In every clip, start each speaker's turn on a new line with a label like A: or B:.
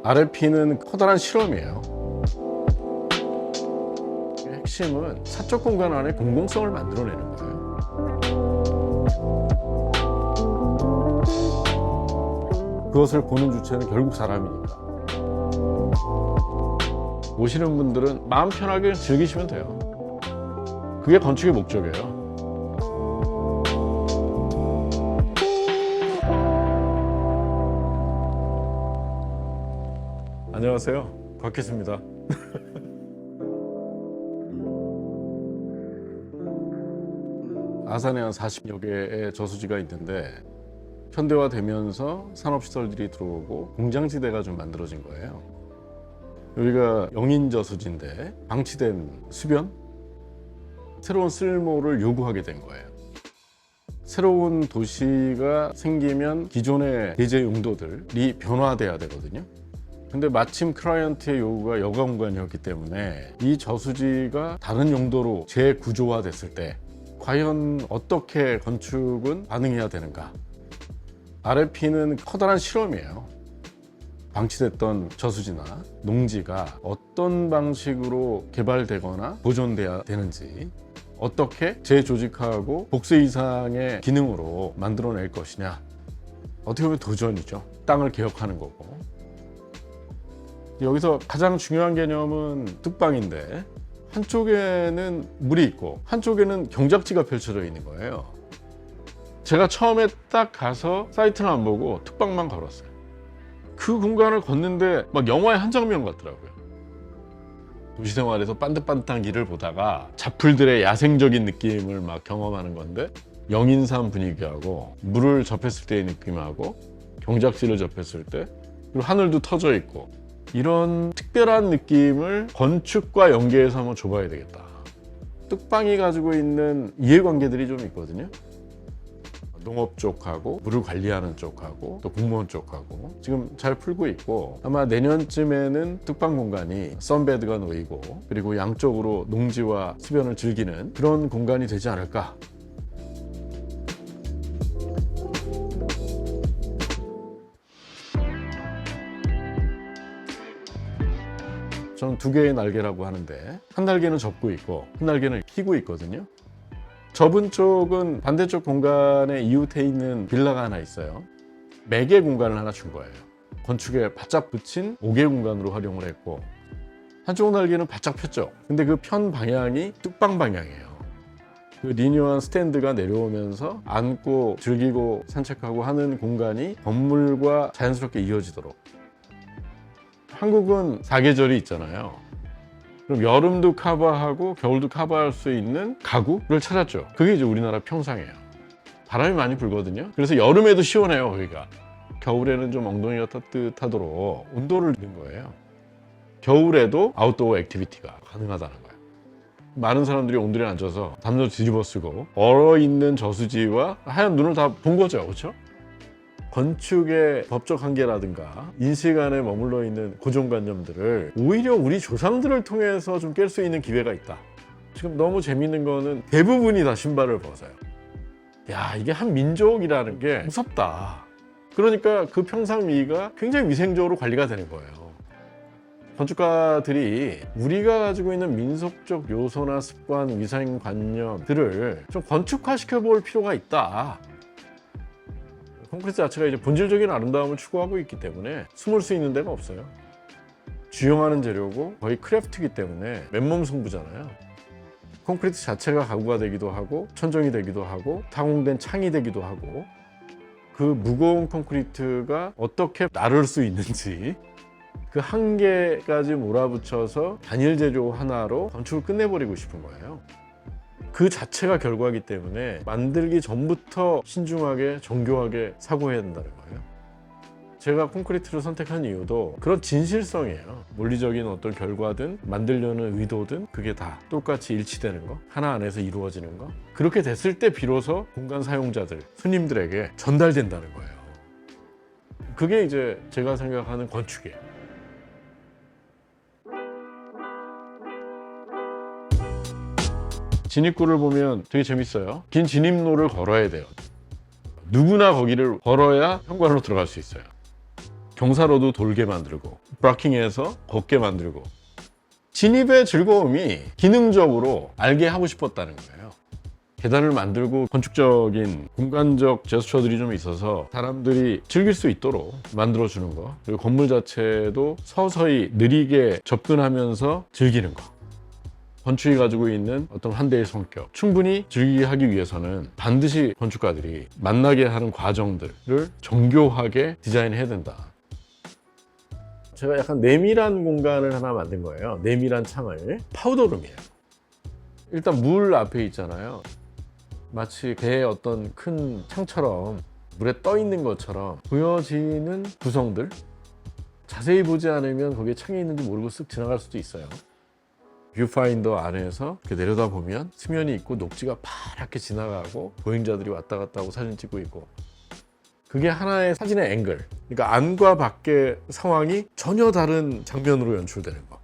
A: RFP는 커다란 실험이에요. 핵심은 사적 공간 안에 공공성을 만들어내는 거예요. 그것을 보는 주체는 결국 사람이니까. 오시는 분들은 마음 편하게 즐기시면 돼요. 그게 건축의 목적이에요. 안녕하세요, 곽희수입니다. 아산에 한 40여 개의 저수지가 있는데 현대화되면서 산업시설들이 들어오고 공장지대가 좀 만들어진 거예요. 여기가 영인저수지인데 방치된 수변? 새로운 쓸모를 요구하게 된 거예요. 새로운 도시가 생기면 기존의 대제 용도들이 변화돼야 되거든요. 근데 마침 클라이언트의 요구가 여가 공간이었기 때문에 이 저수지가 다른 용도로 재구조화됐을 때 과연 어떻게 건축은 반응해야 되는가? RFP는 커다란 실험이에요. 방치됐던 저수지나 농지가 어떤 방식으로 개발되거나 보존돼야 되는지, 어떻게 재조직하고 복수 이상의 기능으로 만들어낼 것이냐. 어떻게 보면 도전이죠. 땅을 개혁하는 거고. 여기서 가장 중요한 개념은 뚝방인데, 한쪽에는 물이 있고 한쪽에는 경작지가 펼쳐져 있는 거예요. 제가 처음에 딱 가서 사이트는 안 보고 뚝방만 걸었어요. 그 공간을 걷는데 막 영화의 한 장면 같더라고요. 도시생활에서 반듯반듯한 길을 보다가 자풀들의 야생적인 느낌을 막 경험하는 건데, 영인산 분위기하고 물을 접했을 때의 느낌하고 경작지를 접했을 때, 그리고 하늘도 터져 있고, 이런 특별한 느낌을 건축과 연계해서 한번 줘봐야 되겠다. 뚝방이 가지고 있는 이해관계들이 좀 있거든요. 농업 쪽하고 물을 관리하는 쪽하고 또 공무원 쪽하고 지금 잘 풀고 있고, 아마 내년쯤에는 뚝방 공간이 선베드가 놓이고 그리고 양쪽으로 농지와 수변을 즐기는 그런 공간이 되지 않을까. 저는 두 개의 날개라고 하는데, 한 날개는 접고 있고 한 날개는 펴고 있거든요. 접은 쪽은 반대쪽 공간에 이웃해 있는 빌라가 하나 있어요. 매개 공간을 하나 준 거예요. 건축에 바짝 붙인 5개 공간으로 활용을 했고, 한쪽 날개는 바짝 폈죠. 근데 그 편 방향이 뚝방 방향이에요. 그 리니어한 스탠드가 내려오면서 앉고 즐기고 산책하고 하는 공간이 건물과 자연스럽게 이어지도록. 한국은 사계절이 있잖아요. 그럼 여름도 커버하고 겨울도 커버할 수 있는 가구를 찾았죠. 그게 이제 우리나라 평상이에요. 바람이 많이 불거든요. 그래서 여름에도 시원해요, 거기가. 겨울에는 좀 엉덩이가 따뜻하도록 온도를 넣은 거예요. 겨울에도 아웃도어 액티비티가 가능하다는 거예요. 많은 사람들이 온돌에 앉아서 담요 뒤집어 쓰고 얼어있는 저수지와 하얀 눈을 다 본 거죠, 그렇죠? 건축의 법적 한계라든가 인식 안에 머물러 있는 고정관념들을 오히려 우리 조상들을 통해서 좀 깰 수 있는 기회가 있다. 지금 너무 재밌는 거는 대부분이 다 신발을 벗어요. 야, 이게 한 민족이라는 게 무섭다. 그러니까 그 평상미가 굉장히 위생적으로 관리가 되는 거예요. 건축가들이 우리가 가지고 있는 민속적 요소나 습관, 위생관념들을 좀 건축화시켜 볼 필요가 있다. 콘크리트 자체가 이제 본질적인 아름다움을 추구하고 있기 때문에 숨을 수 있는 데가 없어요. 주영하는 재료고 거의 크래프트이기 때문에 맨몸 승부잖아요. 콘크리트 자체가 가구가 되기도 하고 천정이 되기도 하고 타공된 창이 되기도 하고, 그 무거운 콘크리트가 어떻게 나를 수 있는지 그 한계까지 몰아붙여서 단일 재료 하나로 건축을 끝내버리고 싶은 거예요. 그 자체가 결과이기 때문에 만들기 전부터 신중하게 정교하게 사고해야 된다는 거예요. 제가 콘크리트를 선택한 이유도 그런 진실성이에요. 물리적인 어떤 결과든 만들려는 의도든 그게 다 똑같이 일치되는 거, 하나 안에서 이루어지는 거. 그렇게 됐을 때 비로소 공간 사용자들, 손님들에게 전달된다는 거예요. 그게 이제 제가 생각하는 건축이에요. 진입구를 보면 되게 재밌어요. 긴 진입로를 걸어야 돼요. 누구나 거기를 걸어야 현관으로 들어갈 수 있어요. 경사로도 돌게 만들고 브라킹해서 걷게 만들고 진입의 즐거움이 기능적으로 알게 하고 싶었다는 거예요. 계단을 만들고 건축적인 공간적 제스처들이 좀 있어서 사람들이 즐길 수 있도록 만들어주는 거, 그리고 건물 자체도 서서히 느리게 접근하면서 즐기는 거. 건축이 가지고 있는 어떤 한 대의 성격, 충분히 즐기게 하기 위해서는 반드시 건축가들이 만나게 하는 과정들을 정교하게 디자인해야 된다. 제가 약간 내밀한 공간을 하나 만든 거예요. 내밀한 창을. 파우더룸이에요. 일단 물 앞에 있잖아요. 마치 배의 어떤 큰 창처럼 물에 떠 있는 것처럼 보여지는 구성들, 자세히 보지 않으면 거기에 창이 있는지 모르고 쓱 지나갈 수도 있어요. 뷰파인더 안에서 이렇게 내려다 보면 수면이 있고 녹지가 파랗게 지나가고 보행자들이 왔다 갔다 하고 사진 찍고 있고, 그게 하나의 사진의 앵글, 그러니까 안과 밖의 상황이 전혀 다른 장면으로 연출되는 거.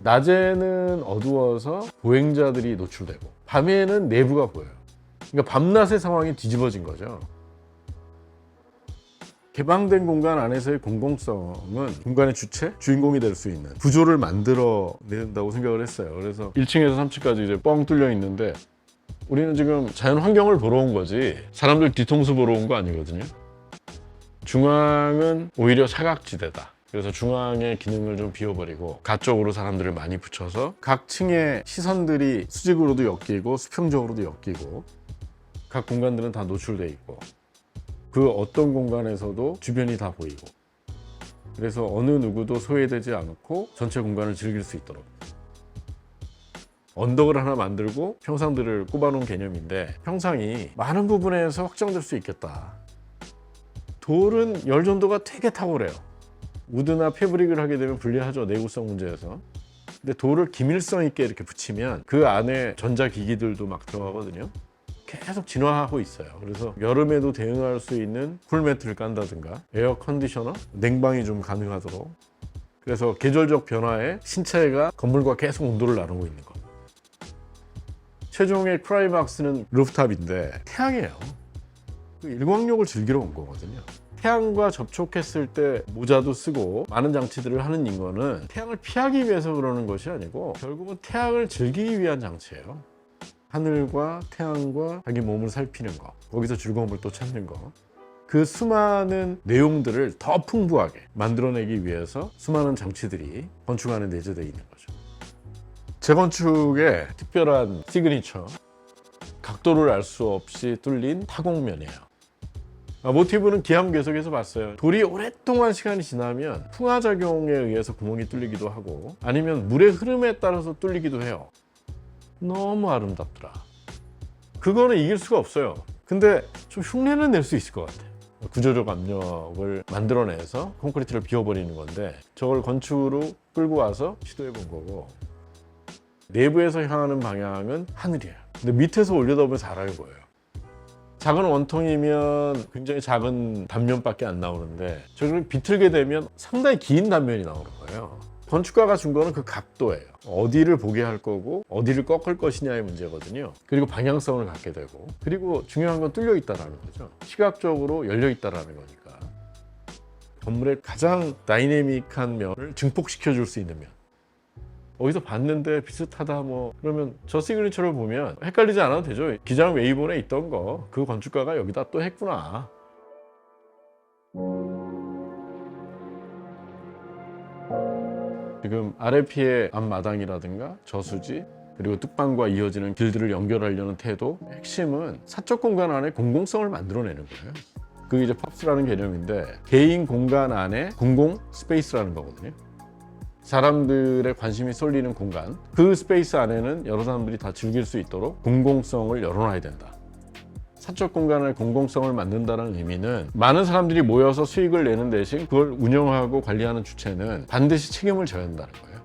A: 낮에는 어두워서 보행자들이 노출되고 밤에는 내부가 보여요. 그러니까 밤낮의 상황이 뒤집어진 거죠. 개방된 공간 안에서의 공공성은 공간의 주체, 주인공이 될 수 있는 구조를 만들어 낸다고 생각을 했어요. 그래서 1층에서 3층까지 이제 뻥 뚫려 있는데 우리는 지금 자연 환경을 보러 온 거지 사람들 뒤통수 보러 온 거 아니거든요. 중앙은 오히려 사각지대다. 그래서 중앙의 기능을 좀 비워버리고 가쪽으로 사람들을 많이 붙여서 각 층의 시선들이 수직으로도 엮이고 수평적으로도 엮이고 각 공간들은 다 노출돼 있고 그 어떤 공간에서도 주변이 다 보이고, 그래서 어느 누구도 소외되지 않고 전체 공간을 즐길 수 있도록 언덕을 하나 만들고 평상들을 꼽아놓은 개념인데, 평상이 많은 부분에서 확장될 수 있겠다. 돌은 열 전도가 되게 탁월해요. 우드나 패브릭을 하게 되면 불리하죠, 내구성 문제에서. 근데 돌을 기밀성 있게 이렇게 붙이면 그 안에 전자기기들도 막 들어가거든요. 계속 진화하고 있어요. 그래서 여름에도 대응할 수 있는 쿨매트를 깐다든가 에어 컨디셔너, 냉방이 좀 가능하도록. 그래서 계절적 변화에 신체가 건물과 계속 온도를 나누고 있는 거. 최종의 크라이막스는 루프탑인데 태양이에요. 일광욕을 즐기러 온 거거든요. 태양과 접촉했을 때 모자도 쓰고 많은 장치들을 하는 인간은 태양을 피하기 위해서 그러는 것이 아니고 결국은 태양을 즐기기 위한 장치예요. 하늘과 태양과 자기 몸을 살피는 거, 거기서 즐거움을 또 찾는 거, 그 수많은 내용들을 더 풍부하게 만들어내기 위해서 수많은 장치들이 건축 안에 내재되어 있는 거죠. 재건축의 특별한 시그니처, 각도를 알 수 없이 뚫린 타공면이에요. 모티브는 기암괴석에서 봤어요. 돌이 오랫동안 시간이 지나면 풍화작용에 의해서 구멍이 뚫리기도 하고 아니면 물의 흐름에 따라서 뚫리기도 해요. 너무 아름답더라. 그거는 이길 수가 없어요. 근데 좀 흉내는 낼 수 있을 것 같아요. 구조적 압력을 만들어내서 콘크리트를 비워버리는 건데 저걸 건축으로 끌고 와서 시도해 본 거고, 내부에서 향하는 방향은 하늘이에요. 근데 밑에서 올려다보면 잘할 거예요. 작은 원통이면 굉장히 작은 단면밖에 안 나오는데 저걸 비틀게 되면 상당히 긴 단면이 나오는 거예요. 건축가가 준 거는 그 각도예요. 어디를 보게 할 거고 어디를 꺾을 것이냐의 문제거든요. 그리고 방향성을 갖게 되고, 그리고 중요한 건 뚫려 있다라는 거죠. 시각적으로 열려 있다라는 거니까. 건물의 가장 다이내믹한 면을 증폭시켜 줄 수 있는 면. 어디서 봤는데 비슷하다 뭐 그러면 저 시그니처를 보면 헷갈리지 않아도 되죠. 기장 웨이본에 있던 거 그 건축가가 여기다 또 했구나. 지금 RFP의 앞마당이라든가 저수지 그리고 뚝방과 이어지는 길들을 연결하려는 태도, 핵심은 사적 공간 안에 공공성을 만들어내는 거예요. 그게 이제 펍스라는 개념인데 개인 공간 안에 공공 스페이스라는 거거든요. 사람들의 관심이 쏠리는 공간, 그 스페이스 안에는 여러 사람들이 다 즐길 수 있도록 공공성을 열어놔야 된다. 사적 공간의 공공성을 만든다는 의미는 많은 사람들이 모여서 수익을 내는 대신 그걸 운영하고 관리하는 주체는 반드시 책임을 져야 한다는 거예요.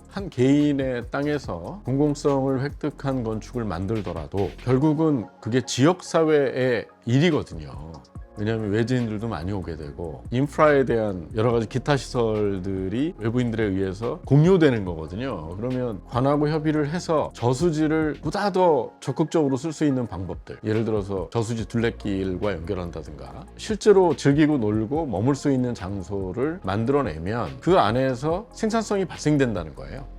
A: 한 개인의 땅에서 공공성을 획득한 건축을 만들더라도 결국은 그게 지역사회의 일이거든요. 왜냐하면 외지인들도 많이 오게 되고 인프라에 대한 여러 가지 기타 시설들이 외부인들에 의해서 공유되는 거거든요. 그러면 관하고 협의를 해서 저수지를 보다 더 적극적으로 쓸 수 있는 방법들, 예를 들어서 저수지 둘레길과 연결한다든가 실제로 즐기고 놀고 머물 수 있는 장소를 만들어내면 그 안에서 생산성이 발생된다는 거예요.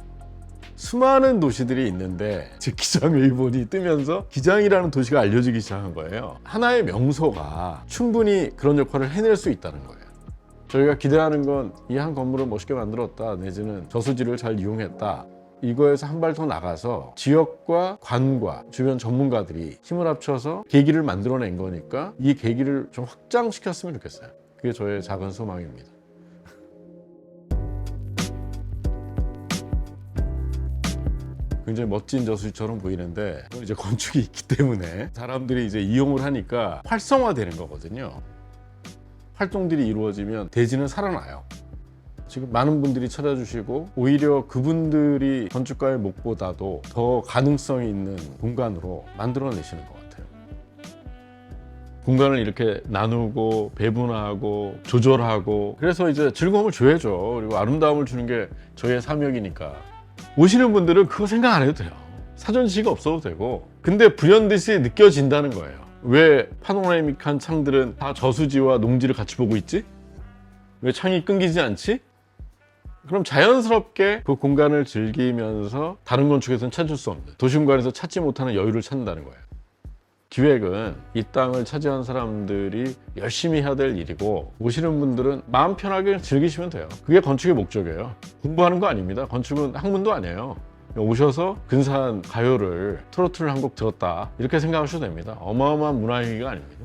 A: 수많은 도시들이 있는데 즉 기장의본이 뜨면서 기장이라는 도시가 알려지기 시작한 거예요. 하나의 명소가 충분히 그런 역할을 해낼 수 있다는 거예요. 저희가 기대하는 건 이 한 건물을 멋있게 만들었다, 내지는 저수지를 잘 이용했다, 이거에서 한 발 더 나가서 지역과 관과 주변 전문가들이 힘을 합쳐서 계기를 만들어낸 거니까 이 계기를 좀 확장시켰으면 좋겠어요. 그게 저의 작은 소망입니다. 굉장히 멋진 저수지처럼 보이는데 이제 건축이 있기 때문에 사람들이 이제 이용을 하니까 활성화되는 거거든요. 활동들이 이루어지면 대지는 살아나요. 지금 많은 분들이 찾아주시고 오히려 그분들이 건축가의 목보다도 더 가능성이 있는 공간으로 만들어내시는 것 같아요. 공간을 이렇게 나누고 배분하고 조절하고 그래서 이제 즐거움을 줘야죠. 그리고 아름다움을 주는 게 저희의 사명이니까. 오시는 분들은 그거 생각 안 해도 돼요. 사전 지시가 없어도 되고. 근데 불현듯이 느껴진다는 거예요. 왜 파노라믹한 창들은 다 저수지와 농지를 같이 보고 있지? 왜 창이 끊기지 않지? 그럼 자연스럽게 그 공간을 즐기면서 다른 건축에서는 찾을 수 없는 도시공간에서 찾지 못하는 여유를 찾는다는 거예요. 기획은 이 땅을 차지한 사람들이 열심히 해야 될 일이고 오시는 분들은 마음 편하게 즐기시면 돼요. 그게 건축의 목적이에요. 공부하는 거 아닙니다. 건축은 학문도 아니에요. 오셔서 근사한 가요를 트로트를 한 곡 들었다 이렇게 생각하셔도 됩니다. 어마어마한 문화행위가 아닙니다.